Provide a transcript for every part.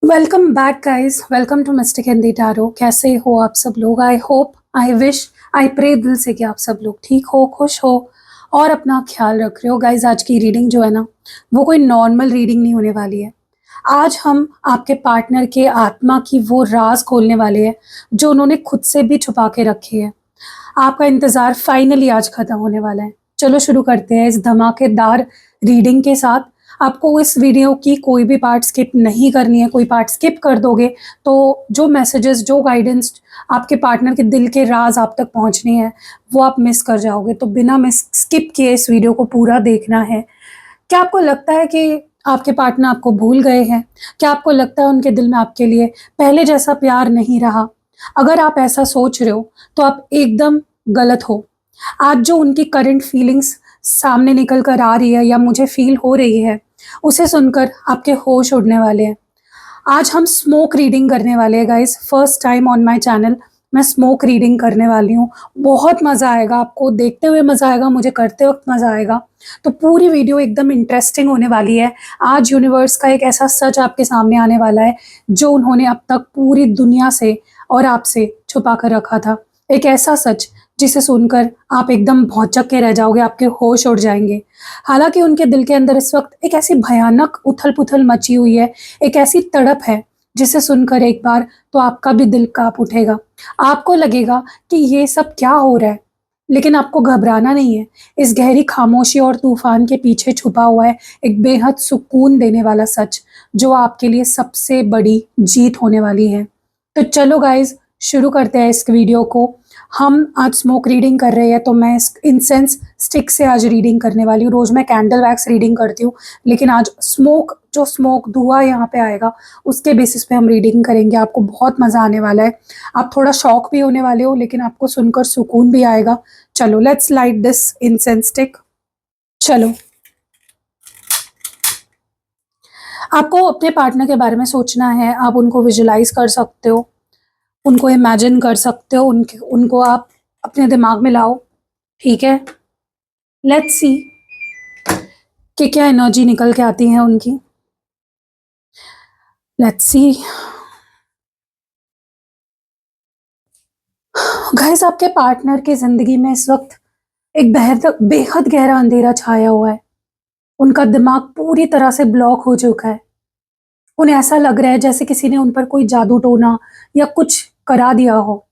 Welcome back guys, welcome to mystic Hindi tarot. कैसे हो आप सब लोग? I hope, I wish, I pray दिल से कि आप सब लोग ठीक हो, खुश हो और अपना ख्याल रख रहे हो। गाइस, आज की रीडिंग जो है ना, वो कोई नॉर्मल रीडिंग नहीं होने वाली है। आज हम आपके पार्टनर के आत्मा की वो राज खोलने वाले हैं जो उन्होंने खुद से भी छुपा के रखे हैं। आपका इंतज़ार फाइनली आज खत्म होने वाला है। चलो शुरू करते हैं इस धमाकेदार रीडिंग के साथ। आपको इस वीडियो की कोई भी पार्ट स्किप नहीं करनी है। कोई पार्ट स्किप कर दोगे तो जो मैसेजेस, जो गाइडेंस आपके पार्टनर के दिल के राज आप तक पहुंचने हैं, वो आप मिस कर जाओगे। तो बिना मिस स्किप किए इस वीडियो को पूरा देखना है। क्या आपको लगता है कि आपके पार्टनर आपको भूल गए हैं? क्या आपको लगता है उनके दिल में आपके लिए पहले जैसा प्यार नहीं रहा? अगर आप ऐसा सोच रहे हो तो आप एकदम गलत हो। आज जो उनकी करंट फीलिंग्स सामने निकल कर आ रही है या मुझे फील हो रही है, उसे सुनकर आपके होश उड़ने वाले हैं। आज हम स्मोक रीडिंग करने वाले हैं guys. First time on my channel मैं स्मोक रीडिंग करने वाली हूँ। बहुत मज़ा आएगा, आपको देखते हुए मज़ा आएगा, मुझे करते वक्त मज़ा आएगा। तो पूरी वीडियो एकदम इंटरेस्टिंग होने वाली है। आज यूनिवर्स का एक ऐसा सच आपके सामने आने वाला है जो उन्होंने अब तक पूरी दुनिया से और आपसे छुपा कर रखा था। एक ऐसा सच जिसे सुनकर आप एकदम भौंचक के रह जाओगे, आपके होश उड़ जाएंगे। हालांकि उनके दिल के अंदर इस वक्त एक ऐसी भयानक उथल पुथल मची हुई है, एक ऐसी तड़प है जिसे सुनकर एक बार तो आपका भी दिल कांप उठेगा। आपको लगेगा कि ये सब क्या हो रहा है, लेकिन आपको घबराना नहीं है। इस गहरी खामोशी और तूफान के पीछे छुपा हुआ है एक बेहद सुकून देने वाला सच जो आपके लिए सबसे बड़ी जीत होने वाली है। तो चलो गाइज, शुरू करते हैं इस वीडियो को। हम आज स्मोक रीडिंग कर रहे हैं तो मैं इस इंसेंस स्टिक से आज रीडिंग करने वाली हूँ। रोज मैं कैंडल वैक्स रीडिंग करती हूँ, लेकिन आज स्मोक धुआं यहाँ पे आएगा उसके बेसिस पे हम रीडिंग करेंगे। आपको बहुत मज़ा आने वाला है। आप थोड़ा शॉक भी होने वाले हो, लेकिन आपको सुनकर सुकून भी आएगा। चलो let's light this incense stick. चलो, आपको अपने पार्टनर के बारे में सोचना है। आप उनको विजुलाइज कर सकते हो, उनको इमेजिन कर सकते हो, उनको आप अपने दिमाग में लाओ। ठीक है, लेट्स सी कि क्या एनर्जी निकल के आती है उनकी। लेट्स सी गाइस, आपके पार्टनर की जिंदगी में इस वक्त एक बेहद गहरा अंधेरा छाया हुआ है। उनका दिमाग पूरी तरह से ब्लॉक हो चुका है। उन्हें ऐसा लग रहा है जैसे किसी ने उन पर कोई जादू टोना या कुछ करा दिया हो।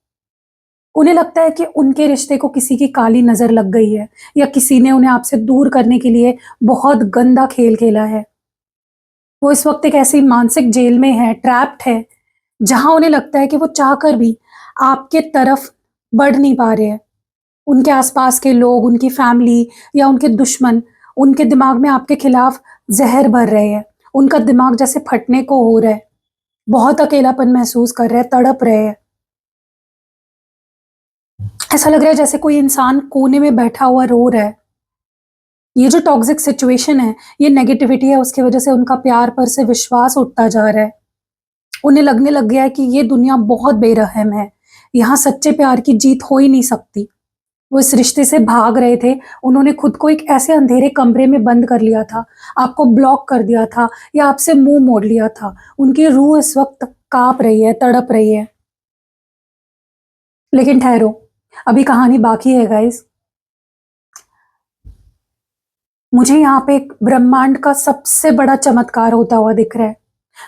उन्हें लगता है कि उनके रिश्ते को किसी की काली नज़र लग गई है, या किसी ने उन्हें आपसे दूर करने के लिए बहुत गंदा खेल खेला है। वो इस वक्त एक ऐसी मानसिक जेल में है, ट्रैप्ड है, जहां उन्हें लगता है कि वो चाहकर भी आपके तरफ बढ़ नहीं पा रहे हैं। उनके आसपास के लोग, उनकी फैमिली या उनके दुश्मन उनके दिमाग में आपके खिलाफ जहर भर रहे हैं। उनका दिमाग जैसे फटने को हो रहा है। बहुत अकेलापन महसूस कर रहे हैं, तड़प रहे हैं। ऐसा लग रहा है जैसे कोई इंसान कोने में बैठा हुआ रो रहा है। ये जो टॉक्सिक सिचुएशन है, ये नेगेटिविटी है, उसकी वजह से उनका प्यार पर से विश्वास उठता जा रहा है। उन्हें लगने लग गया है कि ये दुनिया बहुत बेरहम है, यहाँ सच्चे प्यार की जीत हो ही नहीं सकती। वो इस रिश्ते से भाग रहे थे। उन्होंने खुद को एक ऐसे अंधेरे कमरे में बंद कर लिया था, आपको ब्लॉक कर दिया था या आपसे मुंह मोड़ लिया था। उनकी रूह इस वक्त कांप रही है, तड़प रही है। लेकिन ठहरो, अभी कहानी बाकी है गाइस। मुझे यहाँ पे एक ब्रह्मांड का सबसे बड़ा चमत्कार होता हुआ दिख रहा है।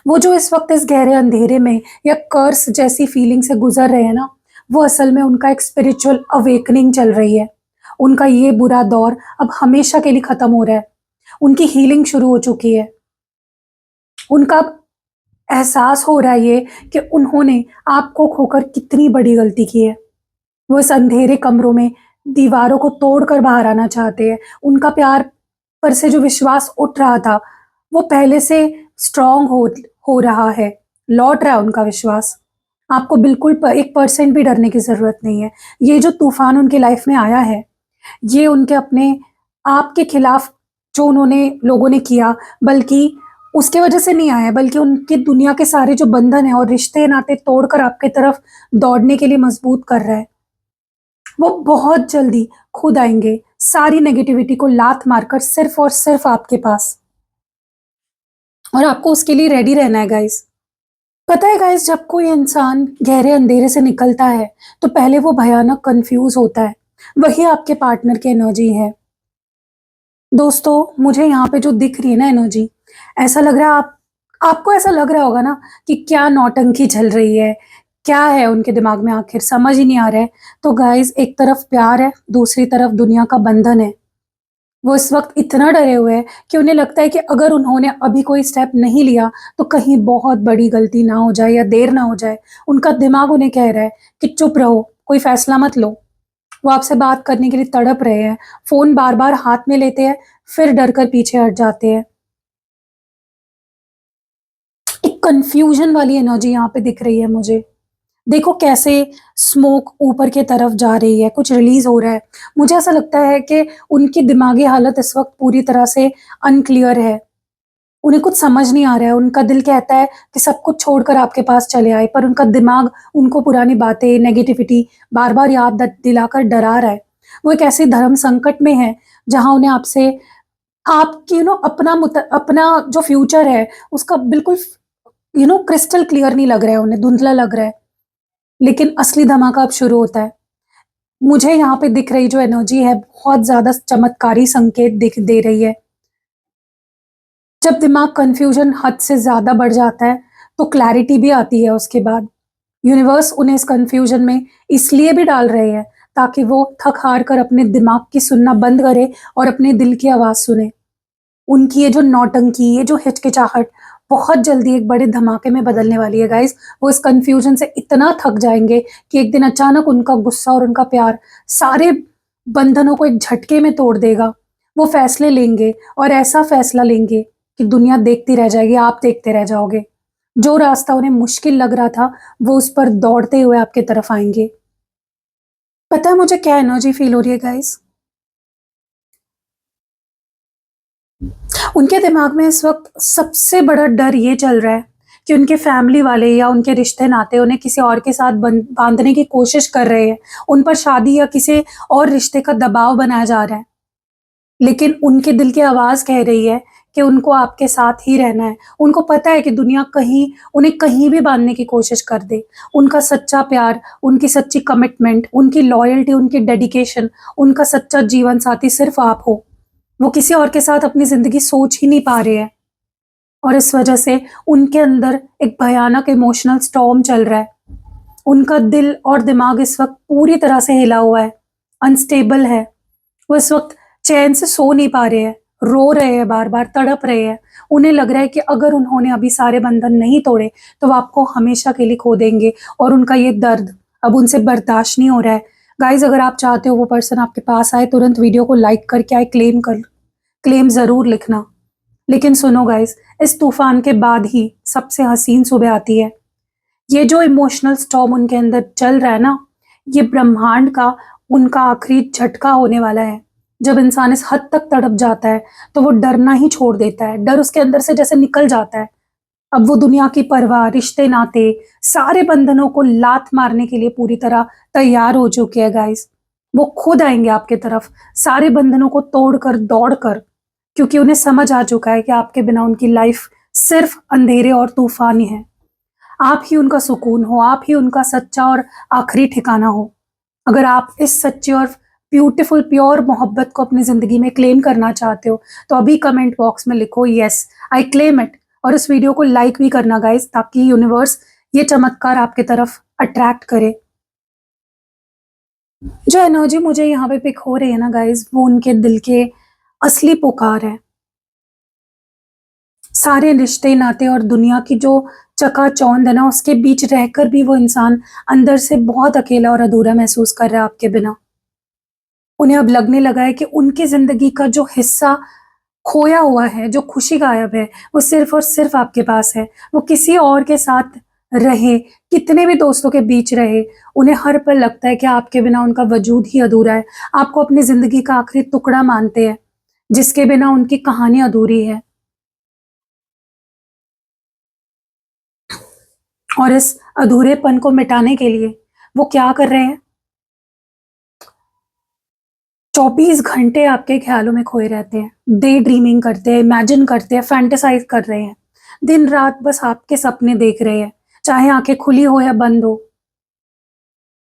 वो जो इस वक्त इस गहरे अंधेरे में या कर्स जैसी फीलिंग से गुजर रहे हैं ना, वो असल में उनका एक स्पिरिचुअल अवेकनिंग चल रही है। उनका ये बुरा दौर अब हमेशा के लिए खत्म हो रहा है। उनकी हीलिंग शुरू हो चुकी है। उनका एहसास हो रहा है ये कि उन्होंने आपको खोकर कितनी बड़ी गलती की है। वो इस अंधेरे कमरों में दीवारों को तोड़कर बाहर आना चाहते हैं। उनका प्यार पर से जो विश्वास उठ रहा था, वो पहले से स्ट्रांग हो रहा है, लौट रहा है उनका विश्वास। आपको बिल्कुल 1% भी डरने की ज़रूरत नहीं है। ये जो तूफान उनकी लाइफ में आया है, ये उनके अपने आप के खिलाफ जो उन्होंने लोगों ने किया, बल्कि उसके वजह से नहीं आया, बल्कि उनकी दुनिया के सारे जो बंधन है और रिश्ते नाते तोड़कर आपके तरफ दौड़ने के लिए मजबूत कर रहा है। वो बहुत जल्दी खुद आएंगे, सारी नेगेटिविटी को लात मारकर सिर्फ और सिर्फ आपके पास। और आपको उसके लिए रेडी रहना है गाइस। पता है गाइस, जब कोई इंसान गहरे अंधेरे से निकलता है तो पहले वो भयानक कंफ्यूज होता है। वही आपके पार्टनर की एनर्जी है। दोस्तों, मुझे यहाँ पे जो दिख रही है ना एनर्जी, ऐसा लग रहा है आपको ऐसा लग रहा होगा ना कि क्या नौटंकी चल रही है, क्या है उनके दिमाग में, आखिर समझ ही नहीं आ रहा है। तो गाइस, एक तरफ प्यार है, दूसरी तरफ दुनिया का बंधन है। वो इस वक़्त इतना डरे हुए हैं कि उन्हें लगता है कि अगर उन्होंने अभी कोई स्टेप नहीं लिया, तो कहीं बहुत बड़ी गलती ना हो जाए या देर ना हो जाए। उनका दिमाग उन्हें कह रहा है कि चुप रहो, कोई फैसला मत लो। वो आपसे बात करने के लिए तड़प रहे हैं, फ़ोन बार-बार हाथ में लेते हैं, फिर डर कर पीछे हट जाते हैं। एक कन्फ्यूज़न वाली एनर्जी यहाँ पे दिख रही है मुझे। देखो कैसे स्मोक ऊपर की तरफ जा रही है, कुछ रिलीज़ हो रहा है। मुझे ऐसा लगता है कि उनकी दिमागी हालत इस वक़्त पूरी तरह से अनक्लियर है। उन्हें कुछ समझ नहीं आ रहा है, उनका दिल कहता है कि सब कुछ छोड़कर आपके पास चले आए, पर उनका दिमाग उनको पुरानी बातें, नेगेटिविटी बार-बार याद दिलाकर डरा रहा है। वो एक ऐसे धर्म संकट में है, जहाँ उन्हें आपसे आपकी अपना जो फ्यूचर है, उसका बिल्कुल क्रिस्टल क्लियर नहीं लग रहा है उन्हें, धुंधला लग रहा है। लेकिन असली धमाका अब शुरू होता है। मुझे यहाँ पे दिख रही जो एनर्जी है, बहुत ज़्यादा चमत्कारी संकेत दिख दे रही है। जब दिमाग कन्फ्यूजन हद से ज़्यादा बढ़ जाता है, तो क्लैरिटी भी आती है उसके बाद। यूनिवर्स उन्हें इस कन्फ्यूजन में इसलिए भी डाल रहे हैं, ताकि वो थक हार कर अपने दिमाग की सुनना बंद करे और अपने दिल की आवाज़ सुने। उनकी ये जो नौटंकी, ये जो हिचकिचाहट बहुत जल्दी एक बड़े धमाके में बदलने वाली है गाइज़। वो इस कन्फ्यूजन से इतना थक जाएँगे कि एक दिन अचानक उनका गुस्सा और उनका प्यार सारे बंधनों को एक झटके में तोड़ देगा। वो फैसले लेंगे और ऐसा फैसला लेंगे कि दुनिया देखती रह जाएगी, आप देखते रह जाओगे। जो रास्ता उन्हें मुश्किल लग रहा था, वो उस पर दौड़ते हुए आपकी तरफ आएँगे। पता है मुझे क्या एनर्जी फ़ील हो रही है गाइज़? उनके दिमाग में इस वक़्त सबसे बड़ा डर ये चल रहा है कि उनके फैमिली वाले या उनके रिश्ते-नाते उन्हें किसी और के साथ बाँधने की कोशिश कर रहे हैं। उन पर शादी या किसी और रिश्ते का दबाव बनाया जा रहा है। लेकिन उनके दिल की आवाज़ कह रही है कि उनको आपके साथ ही रहना है। उनको पता है कि दुनिया उन्हें कहीं भी बाँधने की कोशिश कर दे। उनका सच्चा प्यार, उनकी सच्ची कमिटमेंट, उनकी लॉयल्टी, उनकी डेडिकेशन, उनका सच्चा जीवन साथी सिर्फ़ आप हो। वो किसी और के साथ अपनी ज़िंदगी सोच ही नहीं पा रहे हैं और इस वजह से उनके अंदर एक भयानक इमोशनल स्टॉर्म चल रहा है। उनका दिल और दिमाग इस वक़्त पूरी तरह से हिला हुआ है, अनस्टेबल है। वो इस वक़्त चैन से सो नहीं पा रहे हैं, रो रहे हैं बार-बार, तड़प रहे हैं। उन्हें लग रहा है कि अगर उन्होंने अभी सारे बंधन नहीं तोड़े, तो वो आपको हमेशा के लिए खो देंगे और उनका ये दर्द अब उनसे बर्दाश्त नहीं हो रहा है। गाइज़, अगर आप चाहते हो वो पर्सन आपके पास आए, तुरंत वीडियो को लाइक करके क्लेम ज़रूर लिखना। लेकिन सुनो गाइज़, इस तूफ़ान के बाद ही सबसे हसीन सुबह आती है। ये जो इमोशनल स्टॉर्म उनके अंदर चल रहा है ना, ये ब्रह्मांड का उनका आखिरी झटका होने वाला है। जब इंसान इस हद तक तड़प जाता है, तो वो डरना ही छोड़ देता है। डर उसके अंदर से जैसे निकल जाता है। अब वो दुनिया की परवाह, रिश्ते-नाते, सारे बंधनों को लात मारने के लिए पूरी तरह तैयार हो चुके हैं गाइज़। वो खुद आएँगे आपकी तरफ, सारे बंधनों को तोड़कर, दौड़कर, क्योंकि उन्हें समझ आ चुका है कि आपके बिना उनकी लाइफ़ सिर्फ़ अंधेरे और तूफ़ान ही है। आप ही उनका सुकून हो, आप ही उनका सच्चा और आखिरी ठिकाना हो। अगर आप इस सच्ची और ब्यूटीफुल प्योर मोहब्बत को अपनी ज़िंदगी में क्लेम करना चाहते हो, तो अभी कमेंट बॉक्स में लिखो येस आई क्लेम इट और इस वीडियो को लाइक भी करना गाइज़, ताकि यूनिवर्स ये चमत्कार आपकी तरफ अट्रैक्ट करे। जो एनर्जी मुझे यहाँ पे पिक हो रही है ना गाइज़, वो उनके दिल के असली पुकार है। सारे रिश्ते, नाते और दुनिया की जो चकाचौंध है ना, उसके बीच रहकर भी वो इंसान अंदर से बहुत अकेला और अधूरा महसूस कर रहा है आपके बिना। उन्हें अब लगने लगा है कि उनकी ज़िंदगी का जो हिस्सा खोया हुआ है, जो खुशी गायब है, वो सिर्फ़ और सिर्फ़ आपके पास है। वो किसी और के साथ रहे, कितने भी दोस्तों के बीच रहे, उन्हें हर पल लगता है कि आपके बिना उनका वजूद ही अधूरा है। आपको अपनी ज़िंदगी का आखिरी टुकड़ा मानते हैं, जिसके बिना उनकी कहानी अधूरी है। और इस अधूरेपन को मिटाने के लिए वो क्या कर रहे हैं? 24 घंटे आपके ख़्यालों में खोए रहते हैं, डे ड्रीमिंग करते हैं, इमेजिन करते हैं, फैंटेसाइज़ कर रहे हैं। दिन-रात बस आपके सपने देख रहे हैं। चाहे आंखें खुली हो या बंद हो।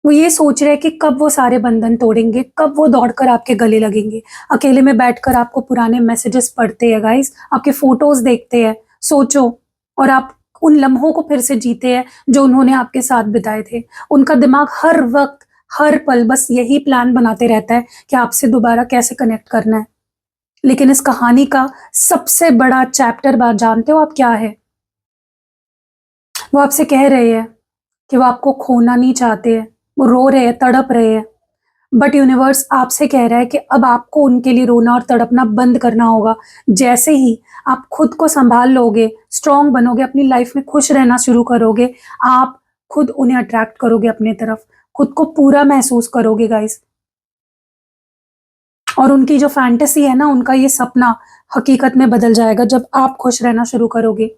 वो ये सोच रहे हैं कि कब वो सारे बंधन तोड़ेंगे, कब वो दौड़कर आपके गले लगेंगे। अकेले में बैठकर आपको पुराने मैसेजेस पढ़ते हैं गाइस, आपके फोटोज देखते हैं, सोचो। और आप उन लम्हों को फिर से जीते हैं जो उन्होंने आपके साथ बिताए थे। उनका दिमाग हर वक्त, हर पल बस यही प्लान बनाते रहता है कि आपसे दोबारा कैसे कनेक्ट करना है। लेकिन इस कहानी का सबसे बड़ा चैप्टर बात जानते हो आप क्या है? वो आपसे कह रहे हैं कि वो आपको खोना नहीं चाहते हैं, वो रो रहे हैं, तड़प रहे हैं। बट यूनिवर्स आपसे कह रहा है कि अब आपको उनके लिए रोना और तड़पना बंद करना होगा। जैसे ही आप खुद को संभाल लोगे, स्ट्रांग बनोगे, अपनी लाइफ में खुश रहना शुरू करोगे, आप खुद उन्हें अट्रैक्ट करोगे अपनी तरफ, खुद को पूरा महसूस करोगे गाइस। और उनकी जो फैंटेसी है ना, उनका ये सपना हकीकत में बदल जाएगा जब आप खुश रहना शुरू करोगे।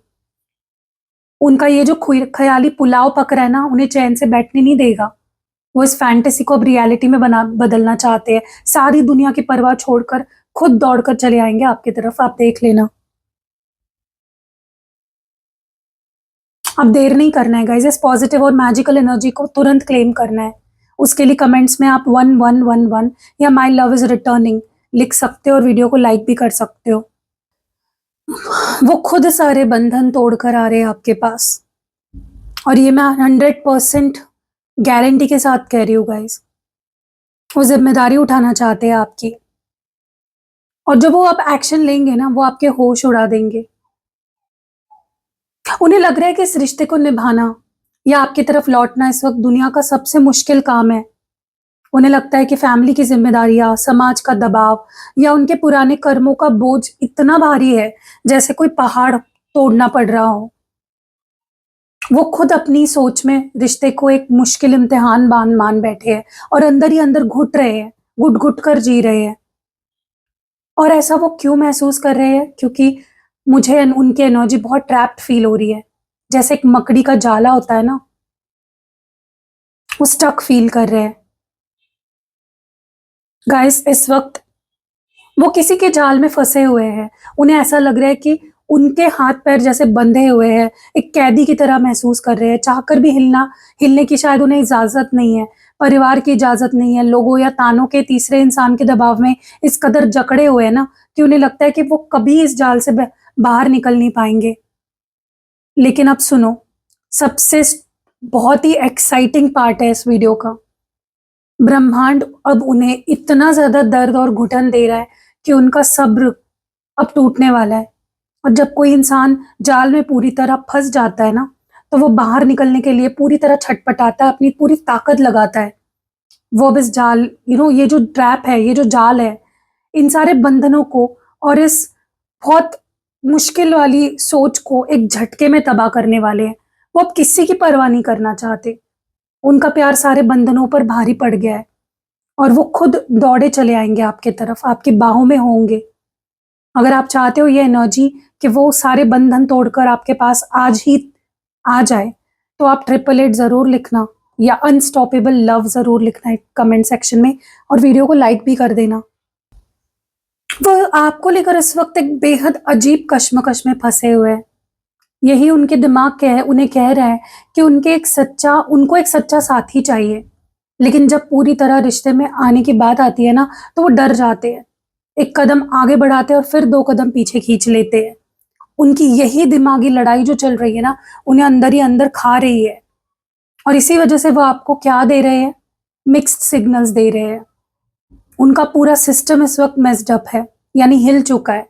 उनका ये जो ख्याली पुलाव पक रहा है ना, उन्हें चैन से बैठने नहीं देगा। वो इस फैंटेसी को अब रियलिटी में बदलना चाहते हैं। सारी दुनिया की परवाह छोड़कर खुद दौड़कर चले आएंगे आपकी तरफ, आप देख लेना। अब देर नहीं करना है गाइस, इस पॉजिटिव और मैजिकल एनर्जी को तुरंत क्लेम करना है। उसके लिए कमेंट्स में आप 1111 या माई लव इज रिटर्निंग लिख सकते हो और वीडियो को लाइक भी कर सकते हो। वो खुद सारे बंधन तोड़कर आ रहे हैं आपके पास, और ये मैं 100% गारंटी के साथ कह रही हूँ गाइस। वो जिम्मेदारी उठाना चाहते हैं आपकी, और जब वो आप एक्शन लेंगे ना, वो आपके होश उड़ा देंगे। उन्हें लग रहा है कि इस रिश्ते को निभाना या आपकी तरफ लौटना इस वक्त दुनिया का सबसे मुश्किल काम है। उन्हें लगता है कि फैमिली की जिम्मेदारियां, समाज का दबाव या उनके पुराने कर्मों का बोझ इतना भारी है जैसे कोई पहाड़ तोड़ना पड़ रहा हो। वो खुद अपनी सोच में रिश्ते को एक मुश्किल इम्तिहान मान बैठे हैं, और अंदर ही अंदर घुट रहे हैं, घुट घुट कर जी रहे हैं। और ऐसा वो क्यों महसूस कर रहे हैं? क्योंकि मुझे उनकी एनर्जी बहुत ट्रैप्ड फील हो रही है, जैसे एक मकड़ी का जाला होता है ना, वो स्टक फील कर रहे हैं गाइस। इस वक्त वो किसी के जाल में फंसे हुए हैं। उन्हें ऐसा लग रहा है कि उनके हाथ पैर जैसे बंधे हुए हैं, एक कैदी की तरह महसूस कर रहे हैं। चाहकर भी हिलने की शायद उन्हें इजाजत नहीं है, परिवार की इजाजत नहीं है, लोगों या तानों के तीसरे इंसान के दबाव में इस कदर जकड़े हुए हैं ना, कि उन्हें लगता है कि वो कभी इस जाल से बाहर निकल नहीं पाएंगे। लेकिन अब सुनो, सबसे बहुत ही एक्साइटिंग पार्ट है इस वीडियो का। ब्रह्मांड अब उन्हें इतना ज्यादा दर्द और घुटन दे रहा है कि उनका सब्र अब टूटने वाला है। और जब कोई इंसान जाल में पूरी तरह फंस जाता है ना, तो वो बाहर निकलने के लिए पूरी तरह छटपटाता है, अपनी पूरी ताकत लगाता है। वो अब इस जाल, ये जो ट्रैप है, ये जो जाल है, इन सारे बंधनों को और इस बहुत मुश्किल वाली सोच को एक झटके में तबाह करने वाले हैं। वो अब किसी की परवाह नहीं करना चाहते। उनका प्यार सारे बंधनों पर भारी पड़ गया है, और वो खुद दौड़े चले आएंगे आपके तरफ, आपकी बाहों में होंगे। अगर आप चाहते हो ये एनर्जी कि वो सारे बंधन तोड़कर आपके पास आज ही आ जाए, तो आप 888 जरूर लिखना, या अनस्टॉपेबल लव जरूर लिखना कमेंट सेक्शन में, और वीडियो को लाइक भी कर देना। वो आपको लेकर इस वक्त एक बेहद अजीब कश्मकश में फंसे हुए हैं। यही उनके दिमाग उन्हें कह रहा है कि उनको एक सच्चा साथी चाहिए। लेकिन जब पूरी तरह रिश्ते में आने की बात आती है ना, तो वो डर जाते हैं, एक कदम आगे बढ़ाते हैं और फिर 2 कदम पीछे खींच लेते हैं। उनकी यही दिमागी लड़ाई जो चल रही है ना, उन्हें अंदर ही अंदर खा रही है। और इसी वजह से वो आपको क्या दे रहे हैं? मिक्स्ड सिग्नल्स दे रहे हैं। उनका पूरा सिस्टम इस वक्त मेस्ड अप है, यानी हिल चुका है।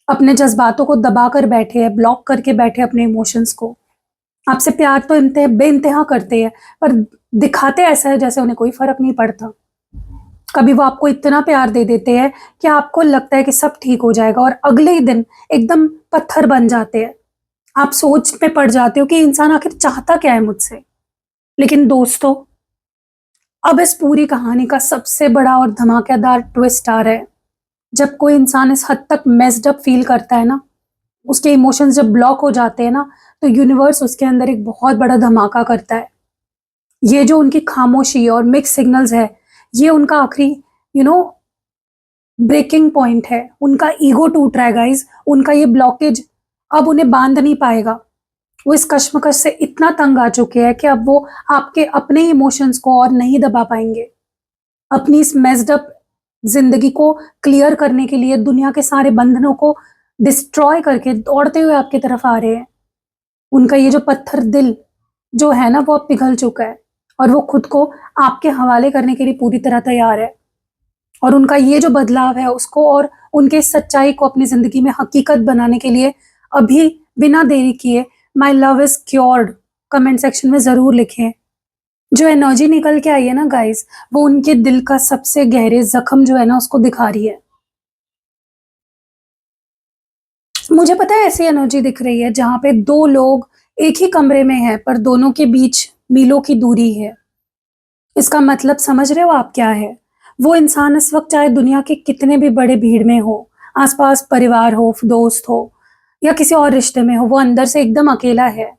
अपने जज्बातों को दबा कर बैठे हैं, ब्लॉक करके बैठे अपने इमोशंस को। आपसे प्यार तो बेइंतहा करते हैं, पर दिखाते ऐसा है जैसे उन्हें कोई फर्क नहीं पड़ता। कभी वो आपको इतना प्यार दे देते हैं कि आपको लगता है कि सब ठीक हो जाएगा, और अगले ही दिन एकदम पत्थर बन जाते हैं। आप सोच में पड़ जाते हो कि इंसान आखिर चाहता क्या है मुझसे। लेकिन दोस्तों, अब इस पूरी कहानी का सबसे बड़ा और धमाकेदार ट्विस्ट आ रहा है। जब कोई इंसान इस हद तक मेस्ड अप फील करता है ना, उसके इमोशंस जब ब्लॉक हो जाते हैं ना, तो यूनिवर्स उसके अंदर एक बहुत बड़ा धमाका करता है। ये जो उनकी खामोशी और मिक्स सिग्नल्स है, ये उनका आखिरी ब्रेकिंग पॉइंट है। उनका ईगो टूट रहा है गाइस। उनका ये ब्लॉकेज अब उन्हें बांध नहीं पाएगा। वो इस कश्मकश से इतना तंग आ चुके हैं कि अब वो आपके अपने इमोशंस को और नहीं दबा पाएंगे। अपनी इस मेस्ड अप जिंदगी को क्लियर करने के लिए दुनिया के सारे बंधनों को डिस्ट्रॉय करके दौड़ते हुए आपकी तरफ आ रहे हैं। उनका ये जो पत्थर दिल जो है ना, वो अब पिघल चुका है और वो खुद को आपके हवाले करने के लिए पूरी तरह तैयार है। और उनका ये जो बदलाव है उसको और उनके इस सच्चाई को अपनी जिंदगी में हकीकत बनाने के लिए अभी बिना देरी किए my love is cured comment section में जरूर लिखें। जो एनर्जी निकल के आई है ना गाइस, वो उनके दिल का सबसे गहरे जख्म जो है ना उसको दिखा रही है। मुझे पता है ऐसी एनर्जी दिख रही है जहां पे दो लोग एक ही कमरे में हैं पर दोनों के बीच मीलों की दूरी है। इसका मतलब समझ रहे हो आप क्या है? वो इंसान इस वक्त चाहे दुनिया के कितने भी बड़े भीड़ में हो, आसपास परिवार हो, दोस्त हो या किसी और रिश्ते में हो, वो अंदर से एकदम अकेला है,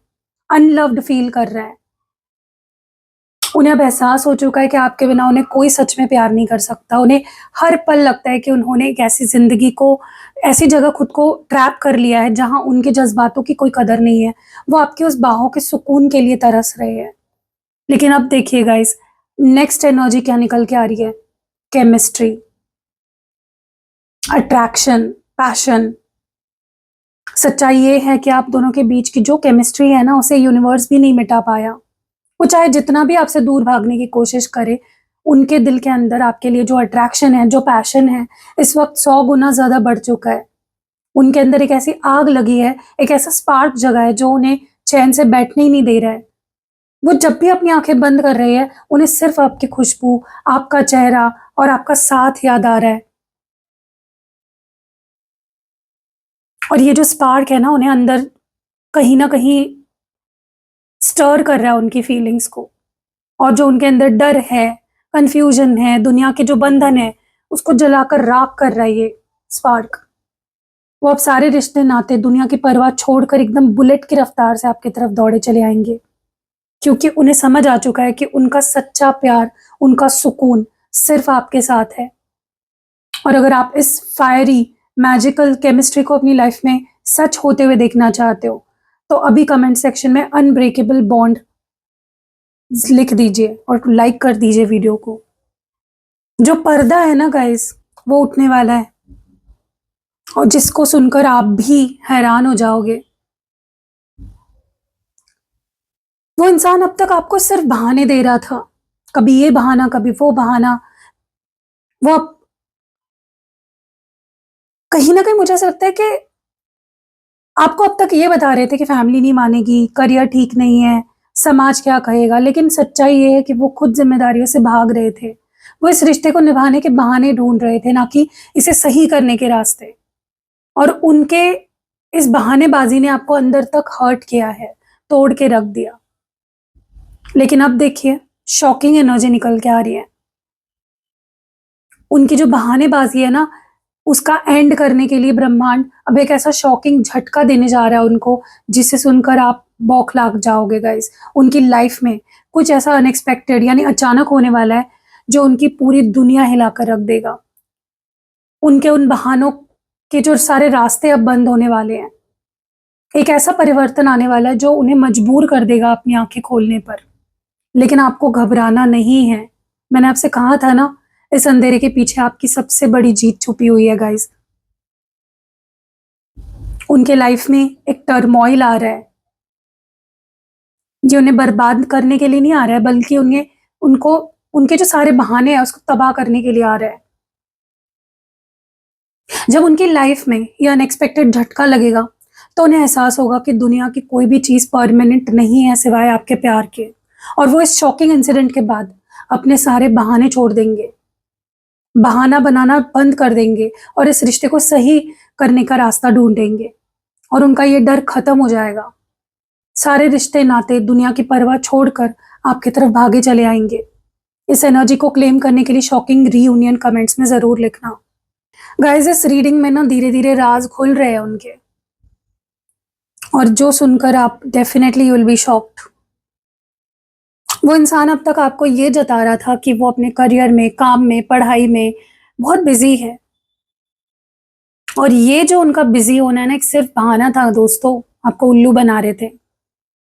अनलव्ड फील कर रहा है। उन्हें अब एहसास हो चुका है कि आपके बिना उन्हें कोई सच में प्यार नहीं कर सकता। उन्हें हर पल लगता है कि उन्होंने एक ऐसी जिंदगी को, ऐसी जगह खुद को ट्रैप कर लिया है जहां उनके जज्बातों की कोई कदर नहीं है। वो आपके उस बाहों के सुकून के लिए तरस रहे हैं। लेकिन अब देखिए गाइस, नेक्स्ट एनर्जी क्या निकल के आ रही है? Chemistry, attraction, passion. सच्चाई ये है कि आप दोनों के बीच की जो केमिस्ट्री है ना, उसे यूनिवर्स भी नहीं मिटा पाया। वो चाहे जितना भी आपसे दूर भागने की कोशिश करे, उनके दिल के अंदर आपके लिए जो अट्रैक्शन है, जो पैशन है, इस वक्त 100 गुना ज्यादा बढ़ चुका है। उनके अंदर एक ऐसी आग लगी है, एक ऐसा स्पार्क जगा है जो उन्हें चैन से बैठने ही नहीं दे रहा है। वो जब भी अपनी आंखें बंद कर रहे हैं, उन्हें सिर्फ आपकी खुशबू, आपका चेहरा और आपका साथ याद आ रहा है। और ये जो स्पार्क है ना, उन्हें अंदर कहीं ना कहीं स्टर कर रहा है उनकी फीलिंग्स को। और जो उनके अंदर डर है, कंफ्यूजन है, दुनिया के जो बंधन है, उसको जलाकर राख कर रहा है ये स्पार्क। वो अब सारे रिश्ते नाते दुनिया की परवाह छोड़कर एकदम बुलेट की रफ्तार से आपकी तरफ दौड़े चले आएंगे, क्योंकि उन्हें समझ आ चुका है कि उनका सच्चा प्यार, उनका सुकून सिर्फ आपके साथ है। और अगर आप इस फायरी मैजिकल केमिस्ट्री को अपनी लाइफ में सच होते हुए देखना चाहते हो, तो अभी कमेंट सेक्शन में अनब्रेकेबल बॉन्ड लिख दीजिए और लाइक कर दीजिए वीडियो को। जो पर्दा है ना गाइस, वो उठने वाला है और जिसको सुनकर आप भी हैरान हो जाओगे। वो इंसान अब तक आपको सिर्फ बहाने दे रहा था, कभी ये बहाना कभी वो बहाना। वो अब कहीं ना कहीं मुझे ऐसा लगता है कि आपको अब तक ये बता रहे थे कि फैमिली नहीं मानेगी, करियर ठीक नहीं है, समाज क्या कहेगा, लेकिन सच्चाई ये है कि वो खुद जिम्मेदारियों से भाग रहे थे। वो इस रिश्ते को निभाने के बहाने ढूंढ रहे थे, ना कि इसे सही करने के रास्ते। और उनके इस बहानेबाजी ने आपको अंदर तक हर्ट किया है, तोड़ के रख दिया। लेकिन अब देखिए, शॉकिंग एनर्जी निकल के आ रही है। उनकी जो बहानेबाजी है ना, उसका एंड करने के लिए ब्रह्मांड अब एक ऐसा शॉकिंग झटका देने जा रहा है उनको, जिसे सुनकर आप बौखला जाओगे गाइस। उनकी लाइफ में कुछ ऐसा अनएक्सपेक्टेड यानी अचानक होने वाला है जो उनकी पूरी दुनिया हिलाकर रख देगा। उनके उन बहानों के जो सारे रास्ते अब बंद होने वाले हैं। एक ऐसा परिवर्तन आने वाला है जो उन्हें मजबूर कर देगा अपनी आंखें खोलने पर। लेकिन आपको घबराना नहीं है। मैंने आपसे कहा था ना, इस अंधेरे के पीछे आपकी सबसे बड़ी जीत छुपी हुई है गाइस। उनके लाइफ में एक टर्मोइल आ रहा है, ये उन्हें बर्बाद करने के लिए नहीं आ रहा है, बल्कि उन्हें उनको उनके जो सारे बहाने हैं उसको तबाह करने के लिए आ रहा है। जब उनकी लाइफ में ये अनएक्सपेक्टेड झटका लगेगा, तो उन्हें एहसास होगा कि दुनिया की कोई भी चीज परमानेंट नहीं है सिवाय आपके प्यार के। और वो इस शॉकिंग इंसिडेंट के बाद अपने सारे बहाने छोड़ देंगे, बहाना बनाना बंद कर देंगे और इस रिश्ते को सही करने का रास्ता ढूंढेंगे। और उनका ये डर खत्म हो जाएगा। सारे रिश्ते नाते दुनिया की परवाह छोड़कर आपकी तरफ भागे चले आएंगे। इस एनर्जी को क्लेम करने के लिए शॉकिंग रीयूनियन कमेंट्स में जरूर लिखना। गाइस, इस रीडिंग में ना धीरे धीरे राज खुल रहे हैं उनके, और जो सुनकर आप definitely you will be shocked. वो इंसान अब तक आपको ये जता रहा था कि वो अपने करियर में, काम में, पढ़ाई में बहुत बिजी है। और ये जो उनका बिजी होना है ना, एक सिर्फ बहाना था दोस्तों, आपको उल्लू बना रहे थे।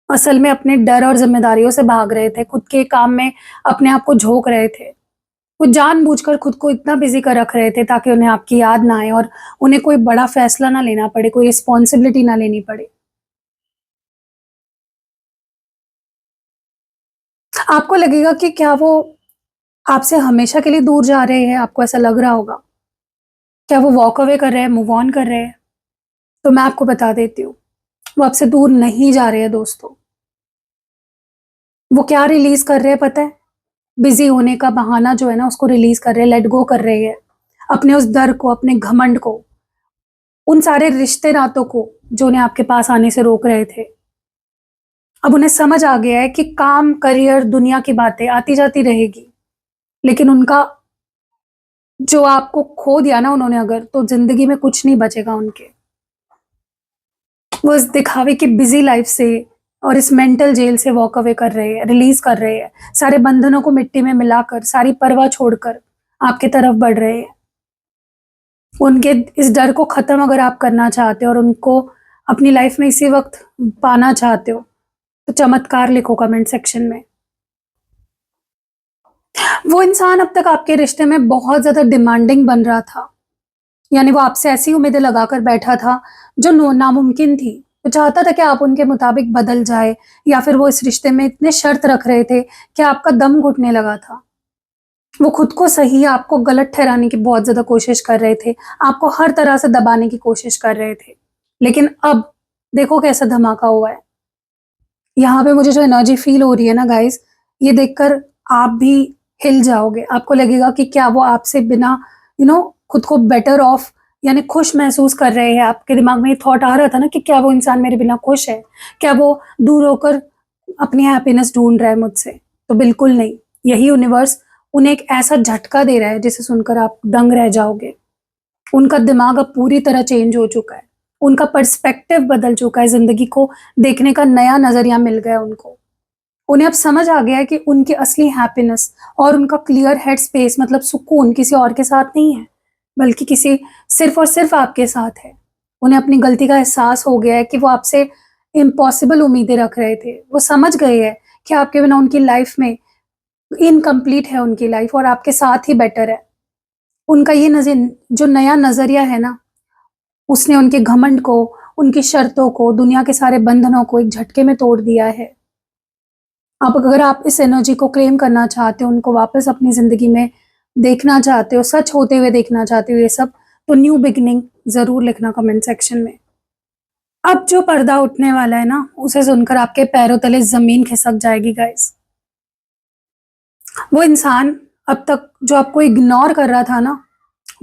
असल में अपने डर और जिम्मेदारियों से भाग रहे थे, खुद के काम में अपने आप को झोंक रहे थे। वो जानबूझकर खुद को इतना बिजी कर रख रहे थे ताकि उन्हें आपकी याद ना आए और उन्हें कोई बड़ा फैसला ना लेना पड़े, कोई रिस्पॉन्सिबिलिटी ना लेनी पड़े। आपको लगेगा कि क्या वो आपसे हमेशा के लिए दूर जा रहे हैं, आपको ऐसा लग रहा होगा। क्या वो वॉक अवे कर रहे हैं, मूव ऑन कर रहे हैं? तो मैं आपको बता देती हूँ, वो आपसे दूर नहीं जा रहे हैं दोस्तों। वो क्या रिलीज़ कर रहे हैं पता है? बिज़ी होने का बहाना जो है ना उसको रिलीज़ कर रहे हैं, लेट गो कर रहे हैं। अपने उस डर को, अपने घमंड को, उन सारे रिश्ते नातों को जो उन्हें आपके पास आने से रोक रहे थे। अब उन्हें समझ आ गया है कि काम, करियर, दुनिया की बातें आती-जाती रहेगी, लेकिन उनका जो आपको खो दिया ना उन्होंने अगर, तो ज़िंदगी में कुछ नहीं बचेगा उनके। वो इस दिखावे की बिज़ी लाइफ़ से और इस मेंटल जेल से वॉक अवे कर रहे हैं, रिलीज़ कर रहे हैं। सारे बंधनों को मिट्टी में मिलाकर, सारी परवाह छोड़कर आपकी तरफ बढ़ रहे हैं। उनके इस डर को ख़त्म अगर आप करना चाहते हो और उनको अपनी लाइफ़ में इसी वक़्त पाना चाहते हो, तो चमत्कार लिखो कमेंट सेक्शन में। वो इंसान अब तक आपके रिश्ते में बहुत ज़्यादा डिमांडिंग बन रहा था। यानी वो आपसे ऐसी उम्मीदें लगाकर बैठा था जो नामुमकिन थी। वो चाहता था कि आप उनके मुताबिक बदल जाए, या फिर वो इस रिश्ते में इतने शर्त रख रहे थे कि आपका दम घुटने लगा था। वो खुद को सही, आपको गलत ठहराने की बहुत ज़्यादा कोशिश कर रहे थे। आपको हर तरह से दबाने की कोशिश कर रहे थे। लेकिन अब देखो कैसा धमाका हुआ है। यहाँ पे मुझे जो एनर्जी फ़ील हो रही है ना गाइज़, ये देखकर आप भी हिल जाओगे। आपको लगेगा कि क्या वो आपसे बिना खुद को बेटर ऑफ यानी खुश महसूस कर रहे हैं। आपके दिमाग में ये थॉट आ रहा था ना कि क्या वो इंसान मेरे बिना खुश है? क्या वो दूर होकर अपनी हैप्पीनेस ढूँढ रहा है मुझसे? तो बिल्कुल नहीं। यही यूनिवर्स उन्हें एक ऐसा झटका दे रहा है जिसे सुनकर आप दंग रह जाओगे। उनका दिमाग अब पूरी तरह चेंज हो चुका है। उनका पर्सपेक्टिव बदल चुका है, ज़िंदगी को देखने का नया नज़रिया मिल गया उनको। उन्हें अब समझ आ गया है कि उनकी असली हैप्पीनेस और उनका क्लियर हेड स्पेस मतलब सुकून किसी और के साथ नहीं है, बल्कि किसी सिर्फ़ और सिर्फ़ आपके साथ है। उन्हें अपनी गलती का एहसास हो गया है कि वो आपसे इम्पॉसिबल उम्मीदें रख रहे थे। वो समझ गए हैं कि आपके बिना उनकी लाइफ़ में इनकम्प्लीट है उनकी लाइफ़ और आपके साथ ही बेटर है। उनका ये जो नया नज़रिया है ना, उसने उनके घमंड को, उनकी शर्तों को, दुनिया के सारे बंधनों को एक झटके में तोड़ दिया है। अब अगर आप इस एनर्जी को क्लेम करना चाहते हो, उनको वापस अपनी ज़िंदगी में देखना चाहते हो, सच होते हुए देखना चाहते हो ये सब, तो न्यू बिगिनिंग ज़रूर लिखना कमेंट सेक्शन में। अब जो पर्दा उठने वाला है ना, उसे सुनकर आपके पैरों तले ज़मीन खिसक जाएगी गाइज़। वो इंसान अब तक जो आपको इग्नोर कर रहा था ना,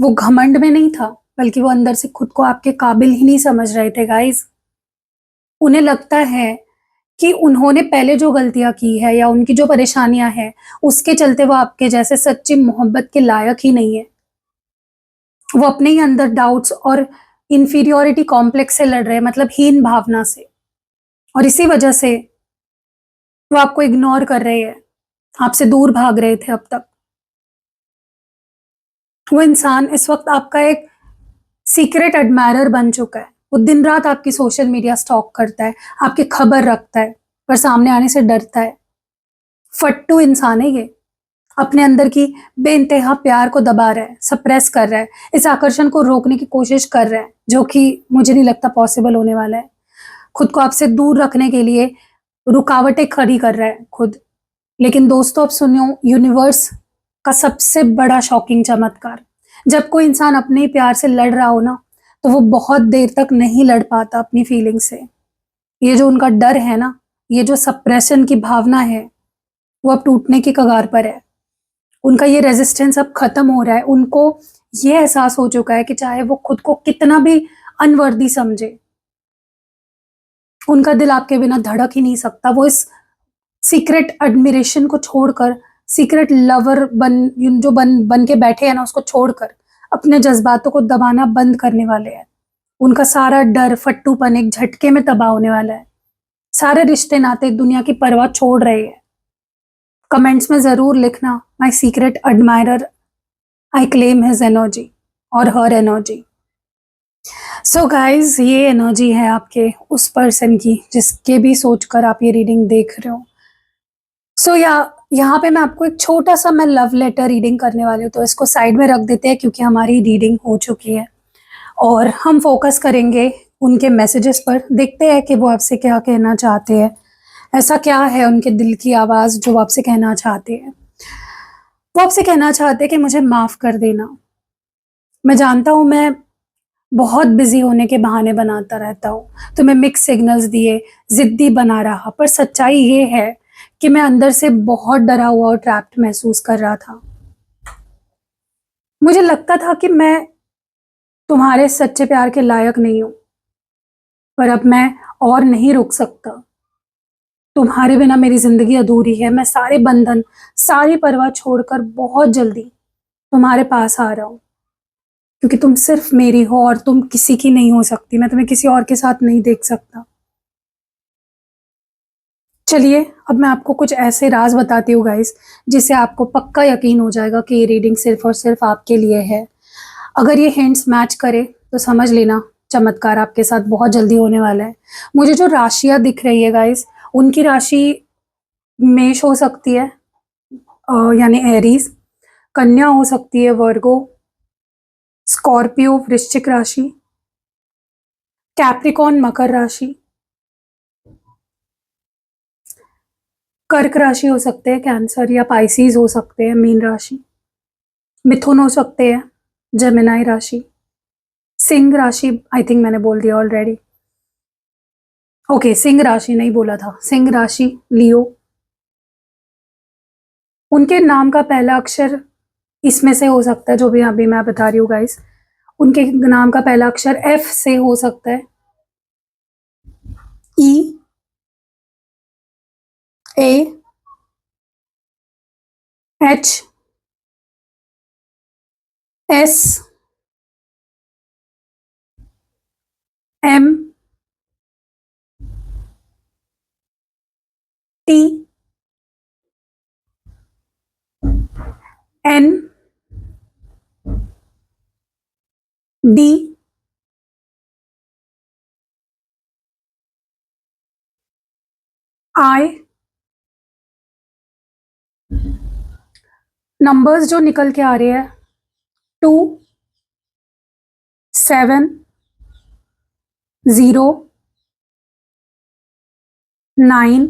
वो घमंड में नहीं था, बल्कि वो अंदर से खुद को आपके काबिल ही नहीं समझ रहे थे गाइज़। उन्हें लगता है कि उन्होंने पहले जो गलतियाँ की है या उनकी जो परेशानियाँ हैं, उसके चलते वो आपके जैसे सच्ची मोहब्बत के लायक ही नहीं है। वो अपने ही अंदर डाउट्स और इन्फीरियॉरिटी कॉम्प्लेक्स से लड़ रहे हैं, मतलब हीन भावना से, और इसी वजह से वो आपको इग्नोर कर रहे हैं, आपसे दूर भाग रहे थे अब तक। वो इंसान इस वक़्त आपका एक सीक्रेट एडमायरर बन चुका है। वो दिन-रात आपकी सोशल मीडिया स्टॉक करता है, आपकी खबर रखता है, पर सामने आने से डरता है। फट्टू इंसान है ये। अपने अंदर की बेइंतहा प्यार को दबा रहा है, सप्रेस कर रहा है, इस आकर्षण को रोकने की कोशिश कर रहा है, जो कि मुझे नहीं लगता पॉसिबल होने वाला है। खुद को आपसे दूर रखने के लिए रुकावटें खड़ी कर रहा है खुद। लेकिन दोस्तों अब सुनियो यूनिवर्स का सबसे बड़ा शॉकिंग चमत्कार। जब कोई इंसान अपने ही प्यार से लड़ रहा हो ना, तो वो बहुत देर तक नहीं लड़ पाता अपनी फीलिंग से। ये जो उनका डर है ना, ये जो सप्रेशन की भावना है, वो अब टूटने की कगार पर है। उनका ये रेजिस्टेंस अब खत्म हो रहा है। उनको ये एहसास हो चुका है कि चाहे वो खुद को कितना भी अनवर्दी समझे, उनका दिल आपके बिना धड़क ही नहीं सकता। वो इस सीक्रेट एडमिरेशन को छोड़कर, सीक्रेट लवर जो बन के बैठे हैं ना, उसको छोड़कर अपने जज़्बातों को दबाना बंद करने वाले हैं। उनका सारा डर, फट्टूपन एक झटके में तबाह होने वाला है। सारे रिश्ते नाते दुनिया की परवाह छोड़ रहे हैं। कमेंट्स में ज़रूर लिखना, my secret admirer, I claim his energy और हर एनर्जी। सो गाइज, ये एनर्जी है आपके उस पर्सन की जिसके भी सोचकर आप ये रीडिंग देख रहे हो। सो यहाँ पे मैं आपको एक छोटा सा मैं लव लेटर रीडिंग करने वाली हूँ, तो इसको साइड में रख देते हैं क्योंकि हमारी रीडिंग हो चुकी है और हम फोकस करेंगे उनके मैसेजेस पर। देखते हैं कि वो आपसे क्या कहना चाहते हैं, ऐसा क्या है उनके दिल की आवाज़ जो आपसे कहना चाहते हैं। वो आपसे कहना चाहते हैं कि मुझे माफ़ कर देना। मैं जानता हूँ मैं बहुत बिजी होने के बहाने बनाता रहता हूँ, तुम्हें मिक्स सिग्नल्स दिए, जिद्दी बना रहा, पर सच्चाई ये है कि मैं अंदर से बहुत डरा हुआ और ट्रैप्ड महसूस कर रहा था। मुझे लगता था कि मैं तुम्हारे सच्चे प्यार के लायक नहीं हूँ, पर अब मैं और नहीं रुक सकता। तुम्हारे बिना मेरी जिंदगी अधूरी है। मैं सारे बंधन, सारी परवाह छोड़कर बहुत जल्दी तुम्हारे पास आ रहा हूँ, क्योंकि तुम सिर्फ मेरी हो और तुम किसी की नहीं हो सकती। मैं तुम्हें किसी और के साथ नहीं देख सकता। चलिए, अब मैं आपको कुछ ऐसे राज बताती हूँ गाइस, जिससे आपको पक्का यकीन हो जाएगा कि ये रीडिंग सिर्फ और सिर्फ आपके लिए है। अगर ये हिंट्स मैच करे तो समझ लेना चमत्कार आपके साथ बहुत जल्दी होने वाला है। मुझे जो राशियां दिख रही है गाइस, उनकी राशि मेष हो सकती है, यानी एरीज। कन्या हो सकती है, वर्गो। स्कॉर्पियो वृश्चिक राशि। कैप्रिकॉन मकर राशि। कर्क राशि हो सकते हैं, कैंसर या पाइसीज हो सकते हैं, मीन राशि। मिथुन हो सकते हैं, जेमिनाई राशि। सिंह राशि आई थिंक मैंने बोल दिया ऑलरेडी। ओके, सिंह राशि नहीं बोला था, सिंह राशि, लियो। उनके नाम का पहला अक्षर इसमें से हो सकता है, जो भी अभी मैं बता रही हूँ गाइस। उनके नाम का पहला अक्षर एफ से हो सकता है। E, A, H, S, M, T, N, D, I. Numbers जो निकल के आ रहे हैं, 2, 7, 0, 9,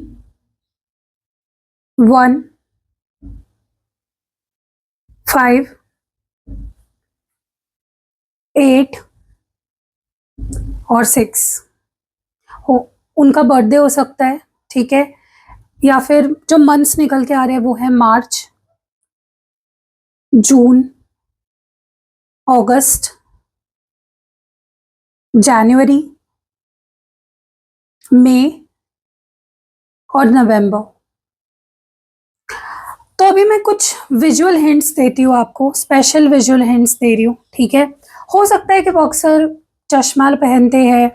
1, 5, 8 और 6 हो। उनका बर्थडे हो सकता है, ठीक है। या फिर जो मंथ्स निकल के आ रहे हैं वो है मार्च, जून, अगस्त, जनवरी, मई और नवंबर। तो अभी मैं कुछ विजुअल हिंट्स देती हूँ आपको, स्पेशल विजुअल हिंट्स दे रही हूँ, ठीक है। हो सकता है कि वो अक्सर चश्मा पहनते हैं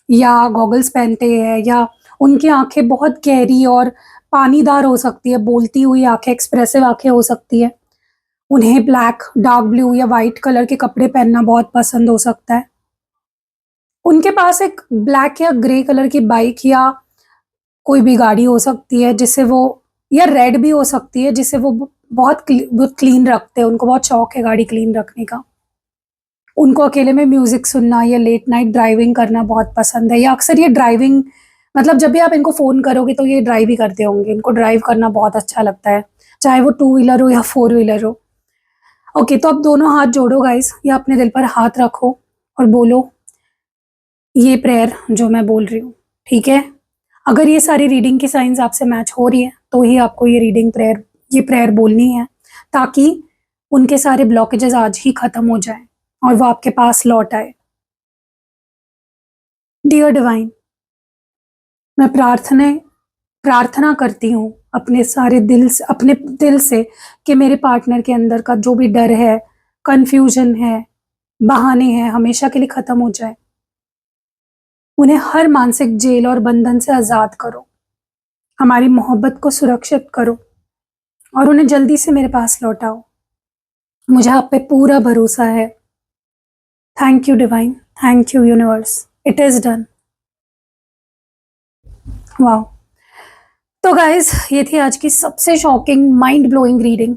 या गॉगल्स पहनते हैं, या उनकी आंखें बहुत गहरी और पानीदार हो सकती है, बोलती हुई आंखें, एक्सप्रेसिव आंखें हो सकती है। उन्हें ब्लैक, डार्क ब्लू या वाइट कलर के कपड़े पहनना बहुत पसंद हो सकता है। उनके पास एक ब्लैक या ग्रे कलर की बाइक या कोई भी गाड़ी हो सकती है जिसे वो, या रेड भी हो सकती है जिसे वो बहुत क्लीन रखते हैं। उनको बहुत शौक है गाड़ी क्लीन रखने का। उनको अकेले में म्यूजिक सुनना या लेट नाइट ड्राइविंग करना बहुत पसंद है, या अक्सर ये ड्राइविंग, मतलब जब भी आप इनको फोन करोगे तो ये ड्राइव ही करते होंगे। इनको ड्राइव करना बहुत अच्छा लगता है, चाहे वो 2 व्हीलर हो या 4 व्हीलर हो। ओके, तो अब दोनों हाथ जोड़ो गाइस, या अपने दिल पर हाथ रखो और बोलो ये प्रेयर जो मैं बोल रही हूँ, ठीक है। अगर ये सारी रीडिंग की साइंस आपसे मैच हो रही है तो ही आपको ये प्रेयर बोलनी है, ताकि उनके सारे ब्लॉकेजेस आज ही खत्म हो जाए और वो आपके पास लौट आए। डियर डिवाइन, मैं प्रार्थना करती हूँ अपने दिल से कि मेरे पार्टनर के अंदर का जो भी डर है, कंफ्यूजन है, बहाने हैं, हमेशा के लिए खत्म हो जाए। उन्हें हर मानसिक जेल और बंधन से आजाद करो, हमारी मोहब्बत को सुरक्षित करो और उन्हें जल्दी से मेरे पास लौटाओ। मुझे आप पे पूरा भरोसा है। Thank you divine, thank you universe, it is done. Wow. तो गाइज ये थी आज की सबसे शॉकिंग माइंड ब्लोइंग रीडिंग।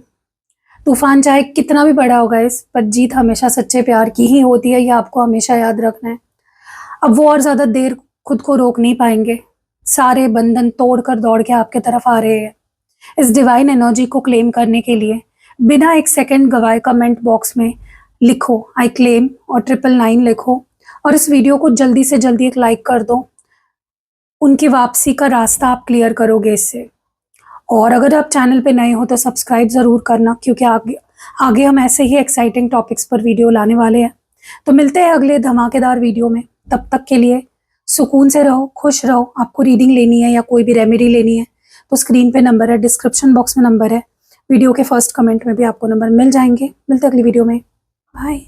तूफान चाहे कितना भी बड़ा हो गाइज, पर जीत हमेशा सच्चे प्यार की ही होती है, ये आपको हमेशा याद रखना है। अब वो और ज्यादा देर खुद को रोक नहीं पाएंगे, सारे बंधन तोड़कर दौड़ के आपके तरफ आ रहे हैं। इस डिवाइन एनर्जी को क्लेम करने के लिए बिना एक सेकंड गवाए कमेंट बॉक्स में लिखो आई क्लेम और 999 लिखो, और इस वीडियो को जल्दी से जल्दी एक लाइक कर दो। उनकी वापसी का रास्ता आप क्लियर करोगे इससे। और अगर आप चैनल पे नए हो तो सब्सक्राइब ज़रूर करना, क्योंकि आगे आगे हम ऐसे ही एक्साइटिंग टॉपिक्स पर वीडियो लाने वाले हैं। तो मिलते हैं अगले धमाकेदार वीडियो में, तब तक के लिए सुकून से रहो, खुश रहो। आपको रीडिंग लेनी है या कोई भी रेमेडी लेनी है तो स्क्रीन पे नंबर है, डिस्क्रिप्शन बॉक्स में नंबर है, वीडियो के फर्स्ट कमेंट में भी आपको नंबर मिल जाएंगे। मिलते हैं अगली वीडियो में, बाय।